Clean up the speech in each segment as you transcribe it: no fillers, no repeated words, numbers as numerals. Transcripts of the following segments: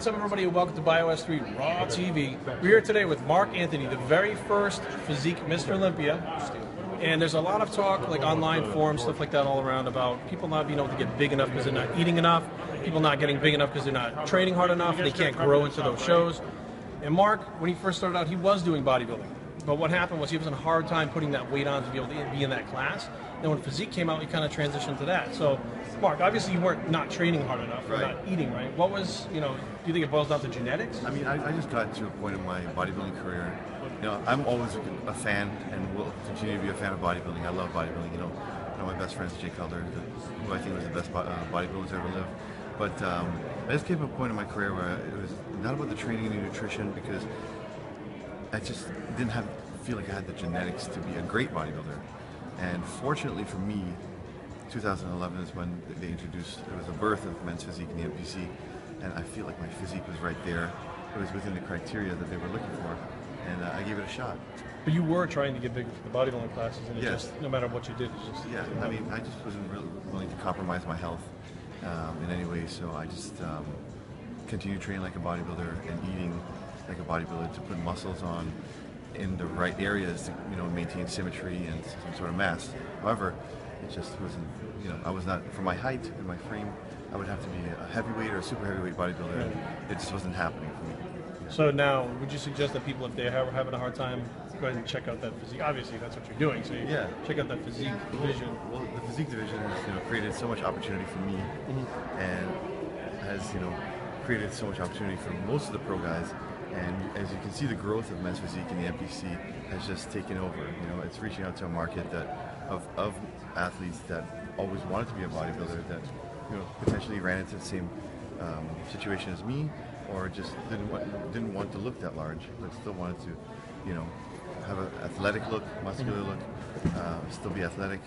What's up, everybody, and welcome to Bios3 Raw TV. We're here today with Mark Anthony, the very first Physique Mr. Olympia. And there's a lot of talk, like online forums, stuff like that all around, about people not being able to get big enough because they're not eating enough, people not getting big enough because they're not training hard enough, and they can't grow into those shows. And Mark, when he first started out, he was doing bodybuilding. But what happened was he was having a hard time putting that weight on to be able to be in that class. Then when Physique came out, he kind of transitioned to that. So, Mark, obviously you weren't not training hard enough, or not eating right. What was, do you think it boils down to genetics? I mean, I just got to a point in my bodybuilding career. I'm always a fan and will continue to be a fan of bodybuilding. I love bodybuilding. One of my best friends, Jay Cutler, who I think was the best bodybuilder to ever live. But I just came to a point in my career where it was not about the training and the nutrition, because I just didn't feel like I had the genetics to be a great bodybuilder. And fortunately for me, 2011 is when they introduced, it was the birth of men's physique in the NPC, and I feel like my physique was right there. It was within the criteria that they were looking for, and I gave it a shot. But you were trying to get big for the bodybuilding classes, and it just, no matter what you did, it just... Yeah, I mean, I just wasn't really willing to compromise my health in any way, so I just continued training like a bodybuilder and eating like a bodybuilder to put muscles on in the right areas to maintain symmetry and some sort of mass. However, it just wasn't, I was not, for my height and my frame, I would have to be a heavyweight or a super heavyweight bodybuilder, and it just wasn't happening for me. So now, would you suggest that people, if they're having a hard time, go ahead and check out that physique? Obviously, that's what you're doing, so check out that physique division. Well, the physique division has created so much opportunity for me, and has created so much opportunity for most of the pro guys. And as you can see, the growth of men's physique in the NPC has just taken over. It's reaching out to a market of athletes that always wanted to be a bodybuilder, that potentially ran into the same situation as me, or just didn't want to look that large, but still wanted to, have an athletic look, muscular look, still be athletic.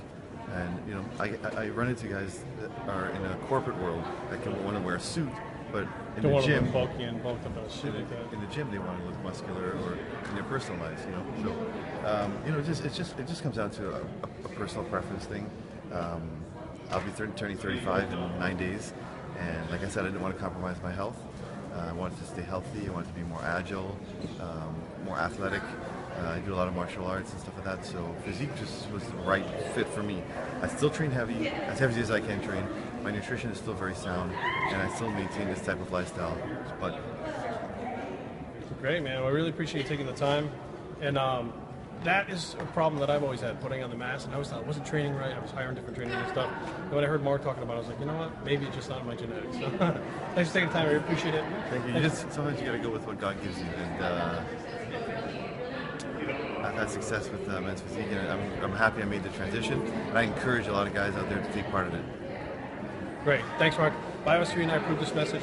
And I run into guys that are in a corporate world that can want to wear a suit, but in the gym, bulky and bulked up and shit like that. In the gym, they want to look muscular, or in their personal lives, So, it just comes down to a personal preference thing. I'll be turning 35 in 9 days, and like I said, I didn't want to compromise my health. I wanted to stay healthy. I wanted to be more agile, more athletic. I do a lot of martial arts and stuff like that, so physique just was the right fit for me. I still train heavy as I can train. My nutrition is still very sound, and I still maintain this type of lifestyle. But great, man. Well, I really appreciate you taking the time. And that is a problem that I've always had, putting on the mass. And I always thought I wasn't training right. I was hiring different trainers and stuff. And when I heard Mark talking about it, I was like, you know what? Maybe it's just not in my genetics. So thanks for taking the time. I really appreciate it. Thank you. Sometimes you got to go with what God gives you. And I've had success with men's physique, and I'm happy I made the transition. And I encourage a lot of guys out there to take part in it. Great. Thanks, Mark. Bios3 and I approve this message.